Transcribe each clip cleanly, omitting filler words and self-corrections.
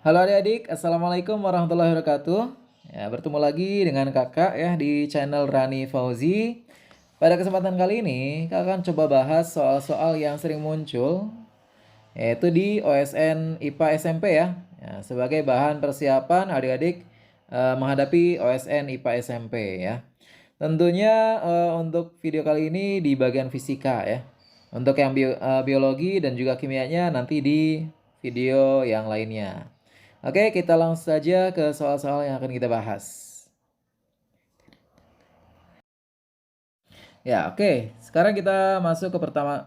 Halo adik-adik, Assalamualaikum warahmatullahi wabarakatuh. Ya, bertemu lagi dengan kakak ya di channel Rani Fauzi. Pada kesempatan kali ini, kakak akan coba bahas soal-soal yang sering muncul, yaitu di OSN IPA SMP ya. Sebagai bahan persiapan adik-adik menghadapi OSN IPA SMP ya. Tentunya untuk video kali ini di bagian fisika ya. Untuk yang biologi dan juga kimianya nanti di video yang lainnya. Oke, kita langsung saja ke soal-soal yang akan kita bahas. Ya, oke. Sekarang kita masuk ke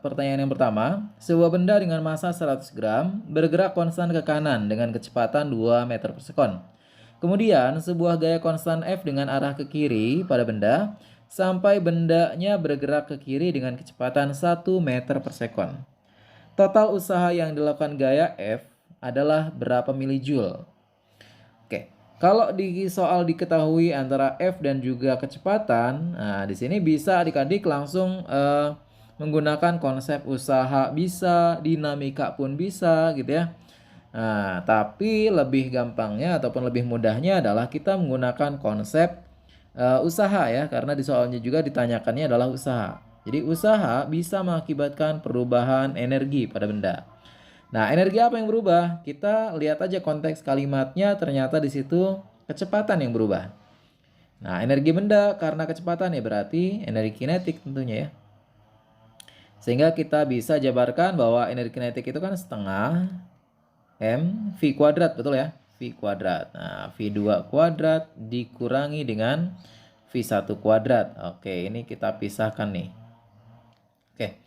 pertanyaan yang pertama. Sebuah benda dengan massa 100 gram bergerak konstan ke kanan dengan kecepatan 2 meter per sekon. Kemudian, sebuah gaya konstan F dengan arah ke kiri pada benda sampai bendanya bergerak ke kiri dengan kecepatan 1 meter per sekon. Total usaha yang dilakukan gaya F adalah berapa milijoule? Oke, kalau di soal diketahui antara F dan juga kecepatan, nah di sini bisa adik-adik langsung menggunakan konsep usaha bisa, dinamika pun bisa gitu ya. Nah, tapi lebih gampangnya ataupun lebih mudahnya adalah kita menggunakan konsep usaha ya, karena di soalnya juga ditanyakannya adalah usaha. Jadi usaha bisa mengakibatkan perubahan energi pada benda. Nah, energi apa yang berubah? Kita lihat aja konteks kalimatnya, ternyata di situ kecepatan yang berubah. Nah, energi benda karena kecepatan ya berarti energi kinetik tentunya ya. Sehingga kita bisa jabarkan bahwa energi kinetik itu kan setengah M V kuadrat, betul ya? V kuadrat. Nah, V2 kuadrat dikurangi dengan V1 kuadrat. Oke, ini kita pisahkan nih. Oke,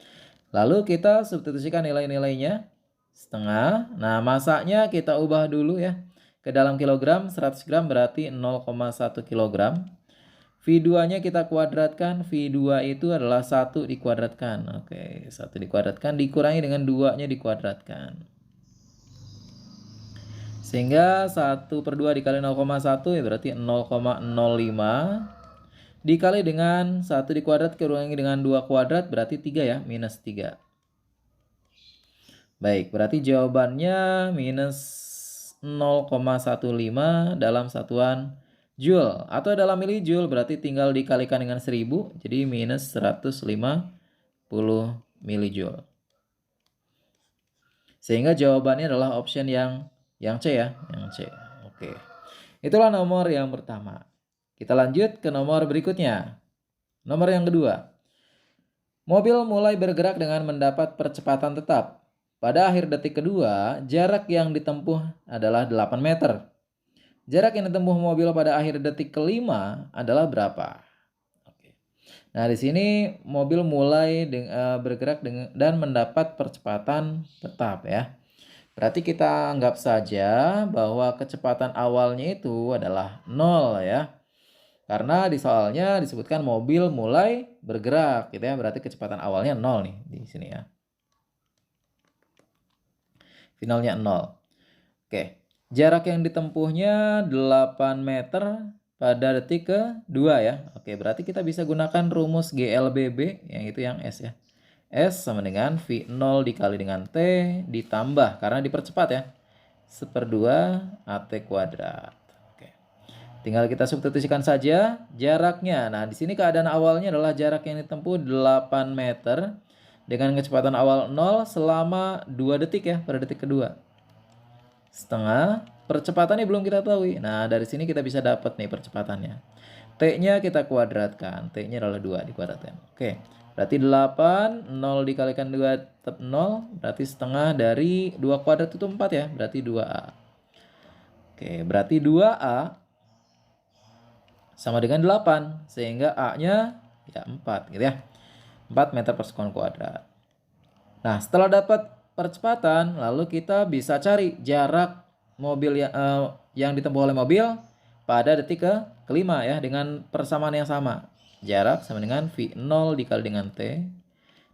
lalu kita substitusikan nilai-nilainya. Setengah. Nah, masanya kita ubah dulu ya. Ke dalam kilogram, 100 gram berarti 0,1 kilogram. V2-nya kita kuadratkan. V2 itu adalah 1 dikuadratkan. Oke, 1 dikuadratkan dikurangi dengan 2-nya dikuadratkan. Sehingga 1/2 dikali 0,1 ya berarti 0,05. Dikali dengan 1 dikuadrat kurangi dengan 2 kuadrat berarti 3 ya, minus 3. Baik, berarti jawabannya minus 0,15 dalam satuan joule. Atau dalam milijoule berarti tinggal dikalikan dengan 1000. Jadi minus 150 milijoule. Sehingga jawabannya adalah option yang C ya. Yang C. Oke. Itulah nomor yang pertama. Kita lanjut ke nomor berikutnya. Nomor yang kedua. Mobil mulai bergerak dengan mendapat percepatan tetap. Pada akhir detik kedua, jarak yang ditempuh adalah 8 meter. Jarak yang ditempuh mobil pada akhir detik kelima adalah berapa? Oke. Nah, di sini mobil mulai bergerak dan mendapat percepatan tetap ya. Berarti kita anggap saja bahwa kecepatan awalnya itu adalah 0 ya. Karena di soalnya disebutkan mobil mulai bergerak gitu ya. Berarti kecepatan awalnya 0 nih di sini ya. Finalnya 0. Oke. Jarak yang ditempuhnya 8 meter pada detik kedua ya. Oke, berarti kita bisa gunakan rumus GLBB yang itu yang S ya. S sama dengan V0 dikali dengan T ditambah karena dipercepat ya. 1/2 AT kuadrat. Oke. Tinggal kita substitusikan saja jaraknya. Nah, di sini keadaan awalnya adalah jarak yang ditempuh 8 meter dengan kecepatan awal 0 selama 2 detik ya pada detik kedua. Setengah, percepatannya belum kita tahu. Nah, dari sini kita bisa dapat nih percepatannya. T-nya kita kuadratkan. T-nya adalah 2 dikuadratkan. Oke. Berarti 8, 0 dikalikan 2 tetap 0. Berarti setengah dari 2 kuadrat itu 4 ya. Berarti 2A. Oke, berarti 2A sama dengan 8. Sehingga A-nya ya 4 gitu ya. 4 meter per sekon kuadrat. Nah, setelah dapat percepatan, lalu kita bisa cari jarak mobil yang ditempuh oleh mobil pada detik kelima ya, dengan persamaan yang sama. Jarak sama dengan V0 dikali dengan T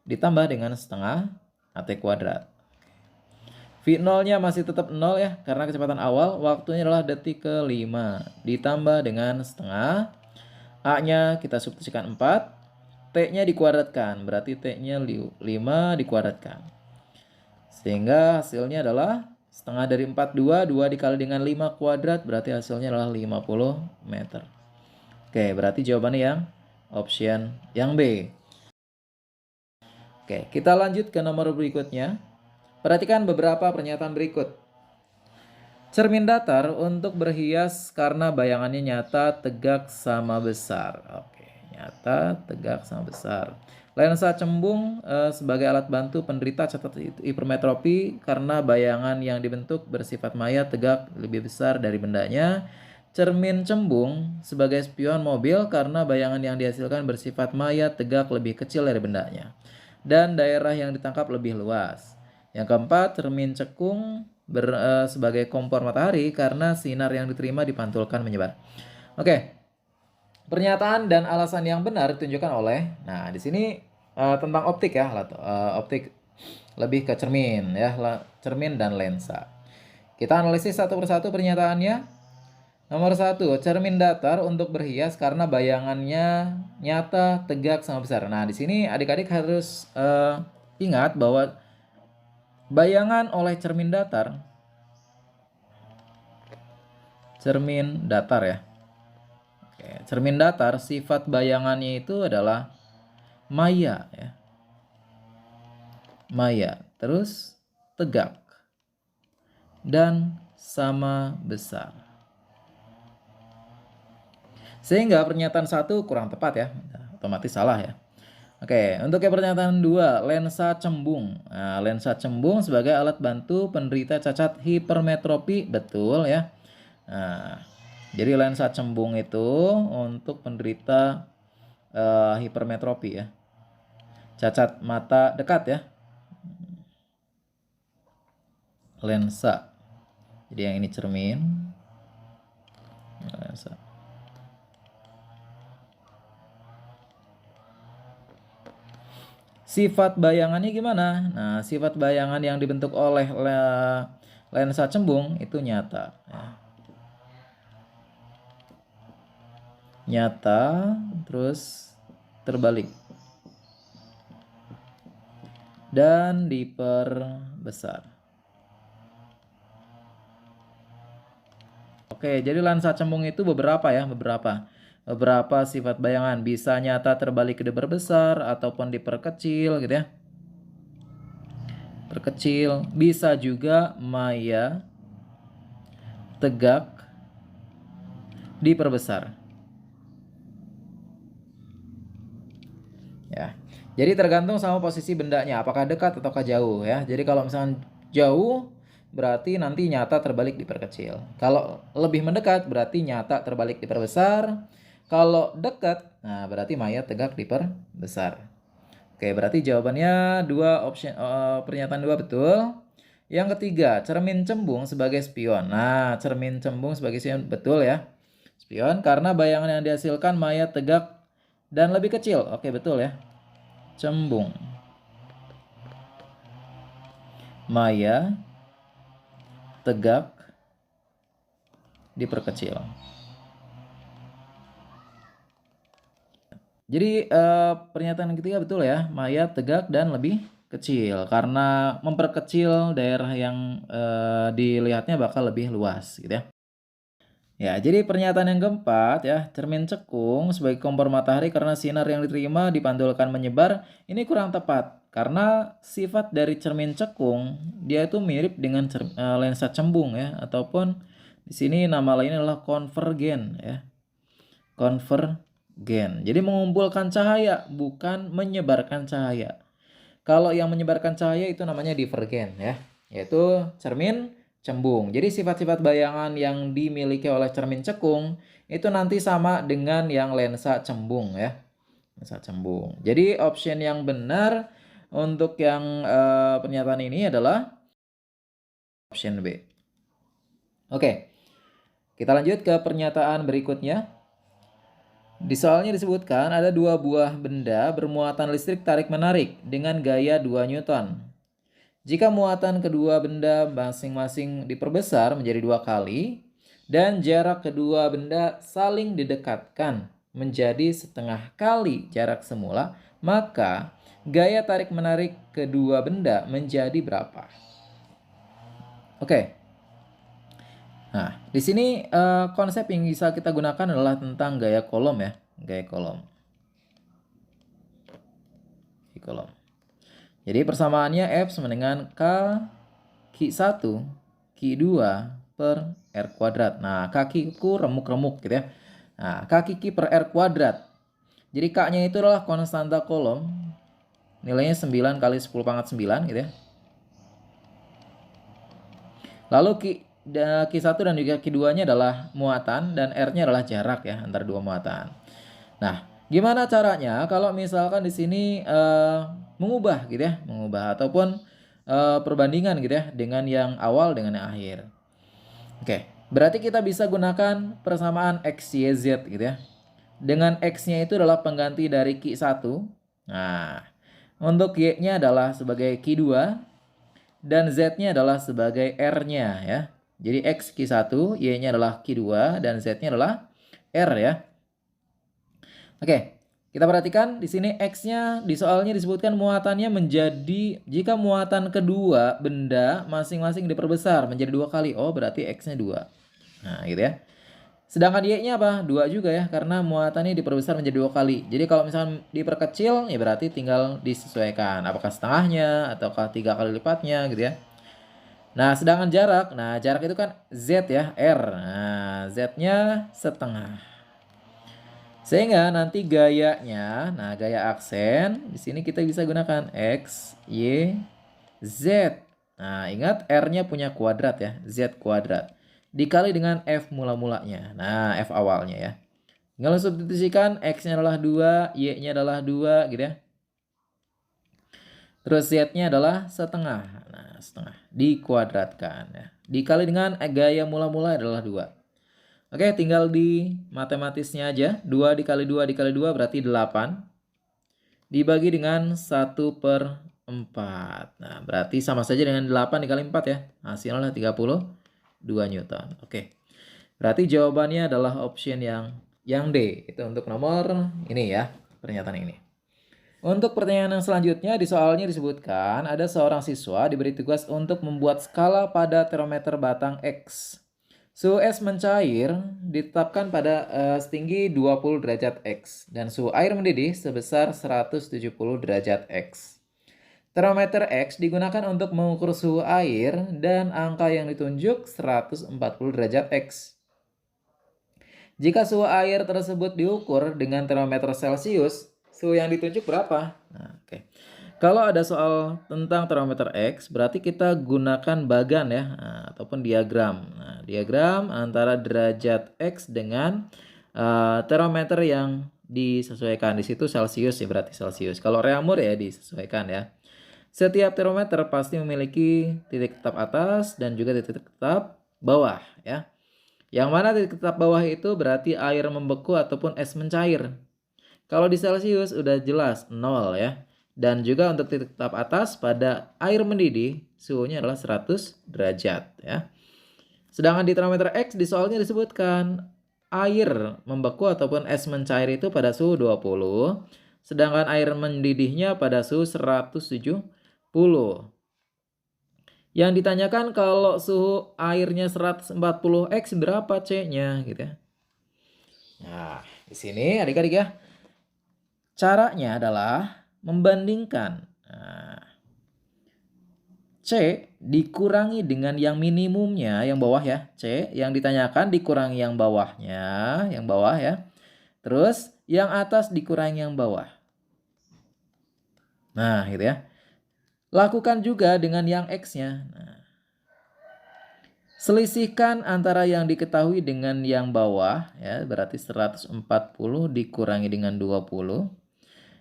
ditambah dengan setengah AT kuadrat. V0-nya masih tetap 0 ya, karena kecepatan awal. Waktunya adalah detik kelima. Ditambah dengan setengah. A-nya kita substitusikan 4. T-nya dikuadratkan, berarti T-nya 5 dikuadratkan. Sehingga hasilnya adalah Setengah dari 42, 2 dikali dengan 5 kuadrat berarti hasilnya adalah 50 meter. Oke, berarti jawabannya yang option yang B. Oke, kita lanjut ke nomor berikutnya. Perhatikan beberapa pernyataan berikut. Cermin datar untuk berhias karena bayangannya nyata, tegak, sama besar. Oke, nyata, tegak, sama besar. Lensa cembung sebagai alat bantu penderita cacat hipermetropi karena bayangan yang dibentuk bersifat maya, tegak, lebih besar dari bendanya. Cermin cembung sebagai spion mobil karena bayangan yang dihasilkan bersifat maya, tegak, lebih kecil dari bendanya. Dan daerah yang ditangkap lebih luas. Yang keempat, cermin cekung sebagai kompor matahari karena sinar yang diterima dipantulkan menyebar. Oke. Pernyataan dan alasan yang benar ditunjukkan oleh, nah di sini tentang optik ya, optik lebih ke cermin ya, cermin dan lensa. Kita analisis satu persatu pernyataannya. Nomor 1, cermin datar untuk berhias karena bayangannya nyata, tegak, sama besar. Nah, di sini adik-adik harus ingat bahwa bayangan oleh cermin datar ya. Oke, cermin datar sifat bayangannya itu adalah maya ya. Maya, terus tegak dan sama besar. Sehingga pernyataan 1 kurang tepat ya, otomatis salah ya. Oke, untuk yang pernyataan 2, lensa cembung. Nah, lensa cembung sebagai alat bantu penderita cacat hipermetropi, betul ya. Nah, jadi lensa cembung itu untuk penderita hipermetropi ya. Cacat mata dekat ya. Lensa. Jadi yang ini cermin. Lensa. Sifat bayangannya gimana? Nah, sifat bayangan yang dibentuk oleh lensa cembung itu nyata. Ya. Nyata, terus terbalik. Dan diperbesar. Oke, jadi lensa cembung itu beberapa ya, beberapa sifat bayangan, bisa nyata terbalik diperbesar ataupun diperkecil gitu ya. Perkecil, bisa juga maya, tegak, diperbesar. Ya. Jadi tergantung sama posisi bendanya, apakah dekat ataukah jauh ya. Jadi kalau misalnya jauh berarti nanti nyata terbalik diperkecil. Kalau lebih mendekat berarti nyata terbalik diperbesar. Kalau dekat, nah berarti maya tegak diperbesar. Oke, berarti jawabannya pernyataan 2 betul. Yang ketiga, cermin cembung sebagai spion. Nah, cermin cembung sebagai spion betul ya. Spion karena bayangan yang dihasilkan maya tegak dan lebih kecil. Oke, betul ya. Cembung. Maya tegak diperkecil. Jadi pernyataan ketiga betul ya, maya tegak dan lebih kecil karena memperkecil daerah yang dilihatnya bakal lebih luas gitu ya. Ya, jadi pernyataan yang keempat ya, cermin cekung sebagai kompor matahari karena sinar yang diterima dipantulkan menyebar, ini kurang tepat karena sifat dari cermin cekung dia itu mirip dengan lensa cembung ya, ataupun di sini nama lainnya adalah konvergen ya. Konvergen. Jadi mengumpulkan cahaya, bukan menyebarkan cahaya. Kalau yang menyebarkan cahaya itu namanya divergen ya, yaitu cermin cembung. Jadi sifat-sifat bayangan yang dimiliki oleh cermin cekung itu nanti sama dengan yang lensa cembung ya. Lensa cembung. Jadi option yang benar untuk yang pernyataan ini adalah option B. Oke. Kita lanjut ke pernyataan berikutnya. Di soalnya disebutkan ada 2 buah benda bermuatan listrik tarik-menarik dengan gaya 2 Newton. Jika muatan kedua benda masing-masing diperbesar menjadi 2 kali dan jarak kedua benda saling didekatkan menjadi setengah kali jarak semula, maka gaya tarik-menarik kedua benda menjadi berapa? Oke. Nah, di sini konsep yang bisa kita gunakan adalah tentang gaya kolom ya, gaya kolom. Kolom. Jadi persamaannya F sama dengan K Q1 Q2 per R kuadrat. Nah, kakiku remuk-remuk gitu ya. Nah, kaki Q per R kuadrat. Jadi K-nya itu adalah konstanta kolom. Nilainya 9 kali 10 pangkat 9 gitu ya. Lalu Q1 dan juga Q2-nya adalah muatan dan R-nya adalah jarak ya antara dua muatan. Nah, gimana caranya kalau misalkan di sini mengubah gitu ya, mengubah ataupun perbandingan gitu ya dengan yang awal dengan yang akhir. Oke, berarti kita bisa gunakan persamaan X, Y, Z gitu ya. Dengan X-nya itu adalah pengganti dari Q1. Nah, untuk Y-nya adalah sebagai Q2 dan Z-nya adalah sebagai R-nya ya. Jadi X Q1, Y-nya adalah Q2 dan Z-nya adalah R ya. Oke, kita perhatikan di sini X-nya di soalnya disebutkan muatannya menjadi, jika muatan kedua benda masing-masing diperbesar menjadi 2 kali. Oh, berarti X-nya 2. Nah, gitu ya. Sedangkan Y-nya apa? 2 juga ya, karena muatannya diperbesar menjadi 2 kali. Jadi kalau misalnya diperkecil, ya berarti tinggal disesuaikan. Apakah setengahnya, ataukah 3 kali lipatnya gitu ya. Nah, sedangkan jarak, nah jarak itu kan Z ya, R. Nah, Z-nya setengah. Sehingga nanti gayanya, nah gaya aksen, di sini kita bisa gunakan X, Y, Z. Nah, ingat R-nya punya kuadrat ya, Z kuadrat. Dikali dengan F mula-mulanya. Nah, F awalnya ya. Tinggal substitusikan, X-nya adalah 2, Y-nya adalah 2 gitu ya. Terus Z-nya adalah setengah. Nah, setengah. Dikuadratkan ya. Dikali dengan gaya mula-mula adalah 2. Oke, tinggal di matematisnya aja. 2 dikali 2 dikali 2 berarti 8. Dibagi dengan 1/4. Nah, berarti sama saja dengan 8 dikali 4 ya. Hasilnya 32 Newton. Oke. Berarti jawabannya adalah option yang D. Itu untuk nomor ini ya, pernyataan ini. Untuk pertanyaan yang selanjutnya, di soalnya disebutkan ada seorang siswa diberi tugas untuk membuat skala pada termometer batang X. Suhu es mencair ditetapkan pada setinggi 20 derajat X dan suhu air mendidih sebesar 170 derajat X. Termometer X digunakan untuk mengukur suhu air dan angka yang ditunjuk 140 derajat X. Jika suhu air tersebut diukur dengan termometer Celcius, suhu yang ditunjuk berapa? Nah, oke. Kalau ada soal tentang termometer X, berarti kita gunakan bagan ya, ataupun diagram. Nah, diagram antara derajat X dengan termometer yang disesuaikan. Di situ Celcius ya, berarti Celcius. Kalau Reaumur ya disesuaikan ya. Setiap termometer pasti memiliki titik tetap atas dan juga titik tetap bawah ya. Yang mana titik tetap bawah itu berarti air membeku ataupun es mencair. Kalau di Celcius udah jelas 0 ya. Dan juga untuk titik tetap atas pada air mendidih suhunya adalah 100 derajat ya. Sedangkan di termometer X di soalnya disebutkan air membeku ataupun es mencair itu pada suhu 20. Sedangkan air mendidihnya pada suhu 170. Yang ditanyakan kalau suhu airnya 140 X berapa C-nya gitu ya. Nah, di sini adik-adik ya. Caranya adalah membandingkan C dikurangi dengan yang minimumnya, yang bawah ya. C yang ditanyakan dikurangi yang bawahnya, yang bawah ya. Terus yang atas dikurangi yang bawah. Nah, gitu ya. Lakukan juga dengan yang X-nya. Nah, selisihkan antara yang diketahui dengan yang bawah ya, berarti 140 dikurangi dengan 20.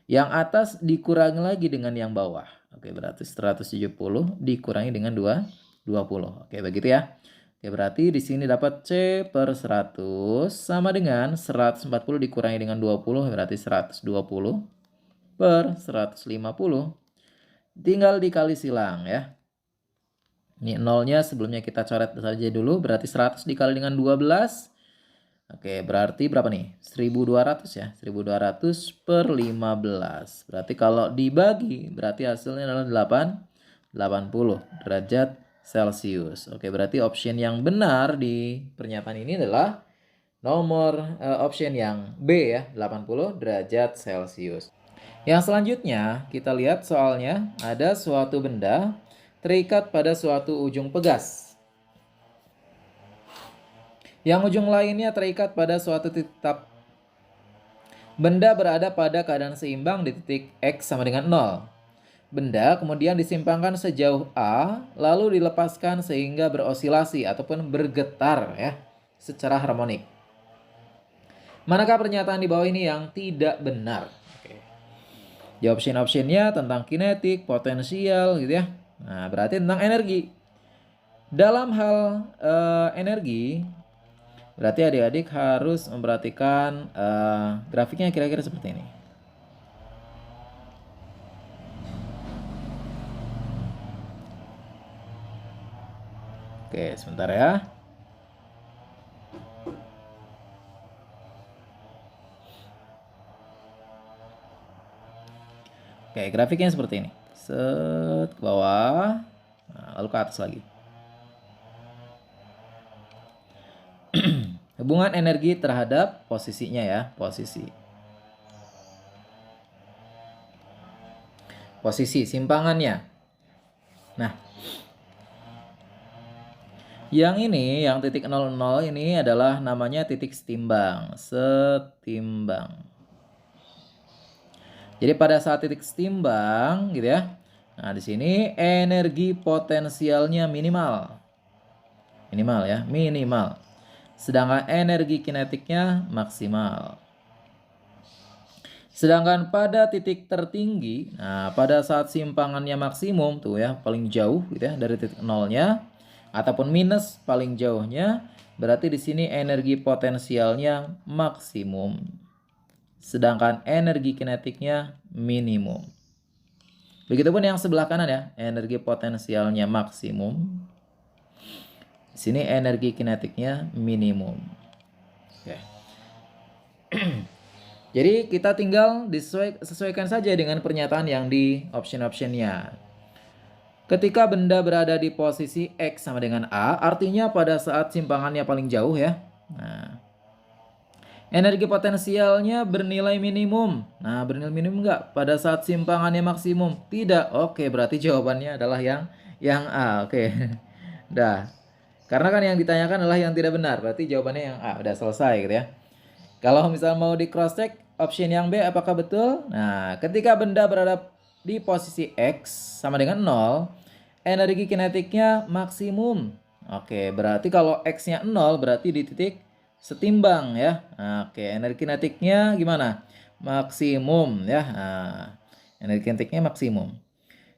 Yang atas dikurangi lagi dengan yang bawah. Oke, berarti 170 dikurangi dengan 20. Oke, begitu ya. Oke, berarti di sini dapat C per 100 sama dengan 140 dikurangi dengan 20, berarti 120 per 150. Tinggal dikali silang ya. Ini nolnya sebelumnya kita coret saja dulu, berarti 100 dikali dengan 12. Oke, berarti berapa nih? 1200 ya. 1200 per 15. Berarti kalau dibagi, berarti hasilnya adalah 80 derajat Celcius. Oke, berarti option yang benar di pernyataan ini adalah nomor option yang B ya, 80 derajat Celcius. Yang selanjutnya kita lihat soalnya, ada suatu benda terikat pada suatu ujung pegas. Yang ujung lainnya terikat pada suatu titik tetap. Benda berada pada keadaan seimbang di titik X sama dengan 0. Benda kemudian disimpangkan sejauh A, lalu dilepaskan sehingga berosilasi ataupun bergetar ya, secara harmonik. Manakah pernyataan di bawah ini yang tidak benar? Oke. Di option-optionnya tentang kinetik, potensial gitu ya. Nah, berarti tentang energi. Dalam hal energi, berarti adik-adik harus memperhatikan grafiknya kira-kira seperti ini. Oke, sebentar ya. Oke, grafiknya seperti ini. Set ke bawah, nah, lalu ke atas lagi. Hubungan energi terhadap posisinya ya, posisi simpangannya. Nah, yang ini, yang titik 00 ini adalah namanya titik setimbang. Jadi pada saat titik setimbang gitu ya. Nah, di sini energi potensialnya minimal. Minimal. Sedangkan energi kinetiknya maksimal. Sedangkan pada titik tertinggi, nah pada saat simpangannya maksimum tuh ya, paling jauh gitu ya dari titik nolnya ataupun minus paling jauhnya, berarti di sini energi potensialnya maksimum. Sedangkan energi kinetiknya minimum. Begitupun yang sebelah kanan ya, energi potensialnya maksimum. Di sini energi kinetiknya minimum. Oke. Jadi kita tinggal sesuaikan saja dengan pernyataan yang di option-optionnya. Ketika benda berada di posisi X sama dengan A, artinya pada saat simpangannya paling jauh ya. Nah, energi potensialnya bernilai minimum. Nah, bernilai minimum enggak? Pada saat simpangannya maksimum? Tidak. Oke, berarti jawabannya adalah yang A. Oke. Dah. Karena kan yang ditanyakan adalah yang tidak benar. Berarti jawabannya yang A. Udah selesai gitu ya. Kalau misal mau di cross check option yang B apakah betul? Nah, ketika benda berada di posisi X sama dengan 0, energi kinetiknya maksimum. Oke, berarti kalau X-nya 0 berarti di titik setimbang ya. Oke, energi kinetiknya gimana? Maksimum ya. Nah, energi kinetiknya maksimum.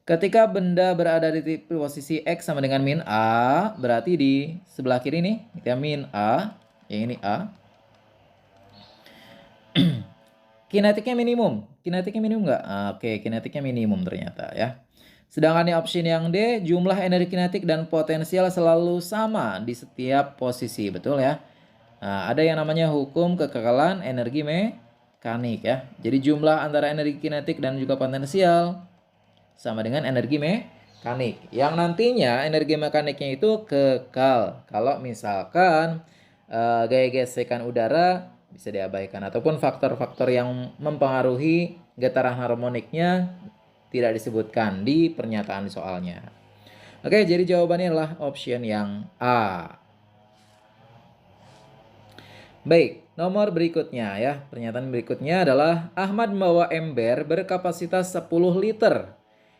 Ketika benda berada di posisi X sama dengan min A, berarti di sebelah kiri nih, kita min A, yang ini A. Kinetiknya minimum. Kinetiknya minimum nggak? Oke, kinetiknya minimum ternyata ya. Sedangkan di option yang D, jumlah energi kinetik dan potensial selalu sama di setiap posisi. Betul ya? Nah, ada yang namanya hukum kekekalan energi mekanik ya. Jadi jumlah antara energi kinetik dan juga potensial sama dengan energi mekanik. Yang nantinya energi mekaniknya itu kekal. Kalau misalkan gaya gesekan udara bisa diabaikan ataupun faktor-faktor yang mempengaruhi getaran harmoniknya tidak disebutkan di pernyataan soalnya. Oke, jadi jawabannya adalah option yang A. Baik, nomor berikutnya ya. Pernyataan berikutnya adalah Ahmad membawa ember berkapasitas 10 liter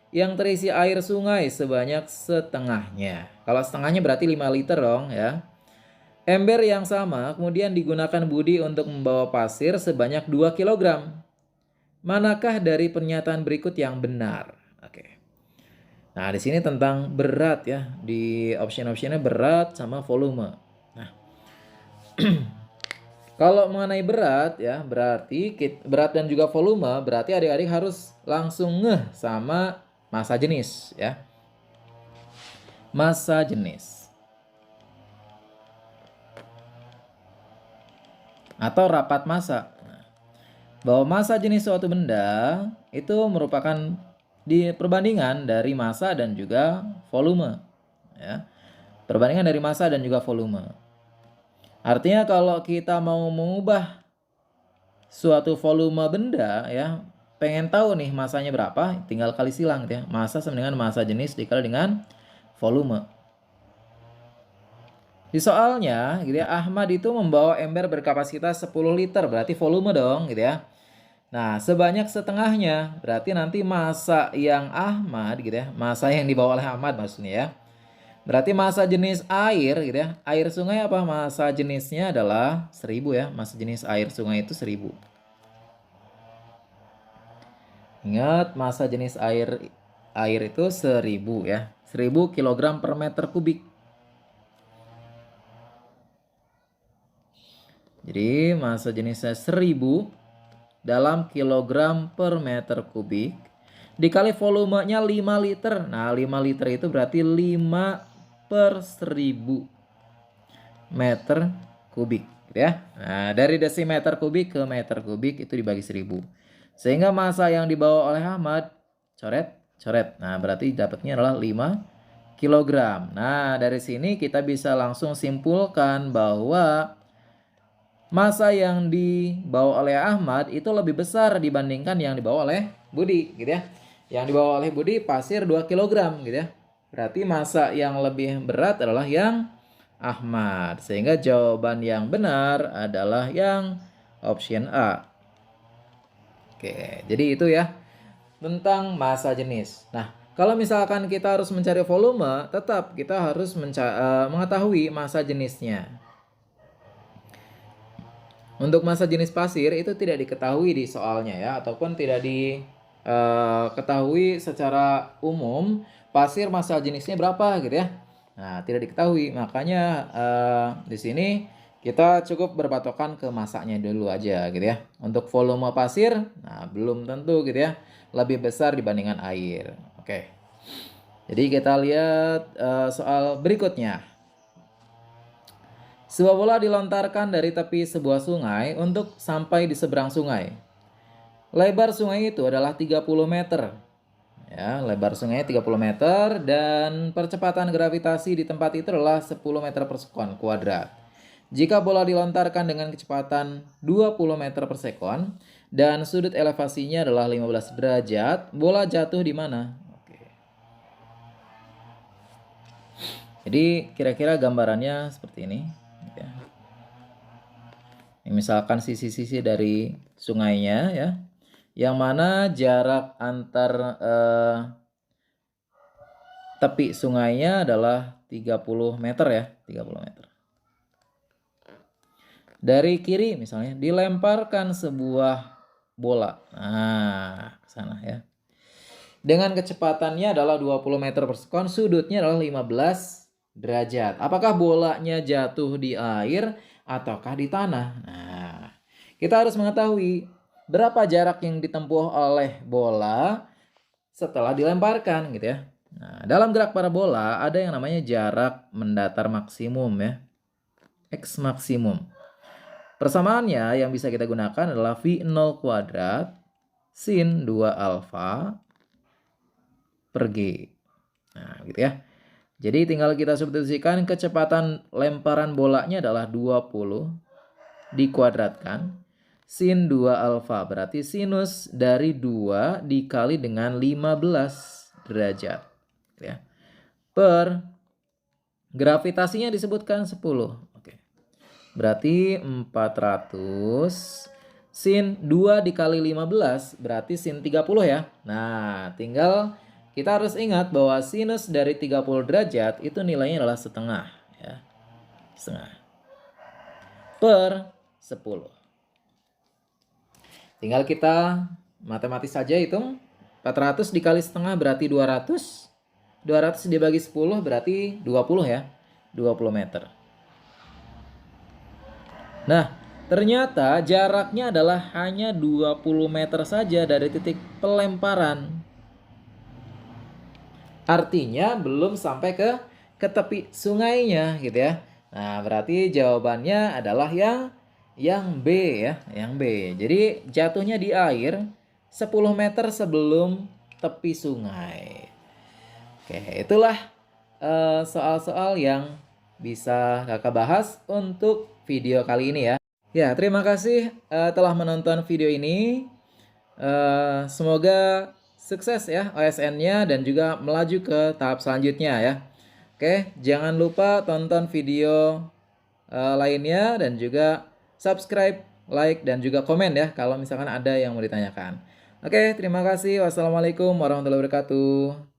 yang terisi air sungai sebanyak setengahnya. Kalau setengahnya berarti 5 liter dong ya. Ember yang sama kemudian digunakan Budi untuk membawa pasir sebanyak 2 kg. Manakah dari pernyataan berikut yang benar? Oke. Nah, di sini tentang berat ya. Di option-optionnya berat sama volume. Nah, kalau mengenai berat ya, berarti berat dan juga volume, berarti adik-adik harus langsung ngeh sama massa jenis ya. Massa jenis. Atau rapat massa. Bahwa massa jenis suatu benda itu merupakan di perbandingan dari massa dan juga volume. ya. Perbandingan dari massa dan juga volume. Artinya kalau kita mau mengubah suatu volume benda ya, pengen tahu nih massanya berapa, tinggal kali silang gitu ya. Massa sama dengan massa jenis dikali dengan volume. Di soalnya gitu ya, Ahmad itu membawa ember berkapasitas 10 liter, berarti volume dong gitu ya. Nah, sebanyak setengahnya, berarti nanti massa yang Ahmad gitu ya, massa yang dibawa oleh Ahmad maksudnya ya. Berarti massa jenis air gitu ya. Air sungai apa? Massa jenisnya adalah 1000 ya. Massa jenis air sungai itu 1000. Ingat, massa jenis air itu 1000 ya. 1000 kg per meter kubik. Jadi massa jenisnya 1000 dalam kilogram per meter kubik dikali volumenya 5 liter. Nah, 5 liter itu berarti 5 per 1000 meter kubik gitu ya. Nah, dari desimeter kubik ke meter kubik itu dibagi 1000. Sehingga massa yang dibawa oleh Ahmad, coret. Nah, berarti dapatnya adalah 5 kilogram. Nah, dari sini kita bisa langsung simpulkan bahwa massa yang dibawa oleh Ahmad itu lebih besar dibandingkan yang dibawa oleh Budi gitu ya. Yang dibawa oleh Budi pasir 2 kg gitu ya. Berarti massa yang lebih berat adalah yang Ahmad. Sehingga jawaban yang benar adalah yang option A. Oke, jadi itu ya tentang massa jenis. Nah, kalau misalkan kita harus mencari volume, tetap kita harus mengetahui massa jenisnya. Untuk massa jenis pasir itu tidak diketahui di soalnya ya, ataupun tidak diketahui secara umum pasir massa jenisnya berapa gitu ya. Nah, tidak diketahui. Makanya di sini kita cukup berpatokan ke massanya dulu aja gitu ya. Untuk volume pasir, nah belum tentu gitu ya, lebih besar dibandingkan air. Oke. Jadi kita lihat soal berikutnya. Sebuah bola dilontarkan dari tepi sebuah sungai untuk sampai di seberang sungai. Lebar sungai itu adalah 30 meter. Ya, lebar sungai 30 meter dan percepatan gravitasi di tempat itu adalah 10 meter per sekon kuadrat. Jika bola dilontarkan dengan kecepatan 20 meter per sekon dan sudut elevasinya adalah 15 derajat, bola jatuh di mana? Oke. Jadi kira-kira gambarannya seperti ini. Ya. Misalkan sisi-sisi dari sungainya ya, yang mana jarak antar tepi sungainya adalah 30 meter ya, 30 meter. Dari kiri misalnya dilemparkan sebuah bola. Nah, ke sana ya. Dengan kecepatannya adalah 20 meter per sekon, sudutnya adalah 15 derajat. Apakah bolanya jatuh di air ataukah di tanah? Nah, kita harus mengetahui berapa jarak yang ditempuh oleh bola setelah dilemparkan gitu ya. Nah, dalam gerak parabola ada yang namanya jarak mendatar maksimum ya. X maksimum. Persamaannya yang bisa kita gunakan adalah V0 kuadrat sin 2 alfa per G. Nah, gitu ya. Jadi tinggal kita substitusikan kecepatan lemparan bolanya adalah 20 dikuadratkan sin 2 alfa. Berarti sinus dari 2 dikali dengan 15 derajat. Ya. Per gravitasinya disebutkan 10. Oke. Berarti 400 sin 2 dikali 15 berarti sin 30 ya. Nah, tinggal kita harus ingat bahwa sinus dari 30 derajat itu nilainya adalah setengah ya. Setengah. Per 10. Tinggal kita matematis saja hitung. 400 dikali setengah berarti 200. 200 dibagi 10 berarti 20 ya. 20 meter. Nah, ternyata jaraknya adalah hanya 20 meter saja dari titik pelemparan. Artinya belum sampai ke tepi sungainya gitu ya. Nah, berarti jawabannya adalah yang B ya, yang B. Jadi jatuhnya di air 10 meter sebelum tepi sungai. Oke, itulah soal-soal yang bisa kakak bahas untuk video kali ini ya. Ya, terima kasih telah menonton video ini. Semoga sukses ya OSN-nya dan juga melaju ke tahap selanjutnya ya. Oke, jangan lupa tonton video lainnya dan juga subscribe, like, dan juga komen ya kalau misalkan ada yang mau ditanyakan. Oke, terima kasih. Wassalamualaikum warahmatullahi wabarakatuh.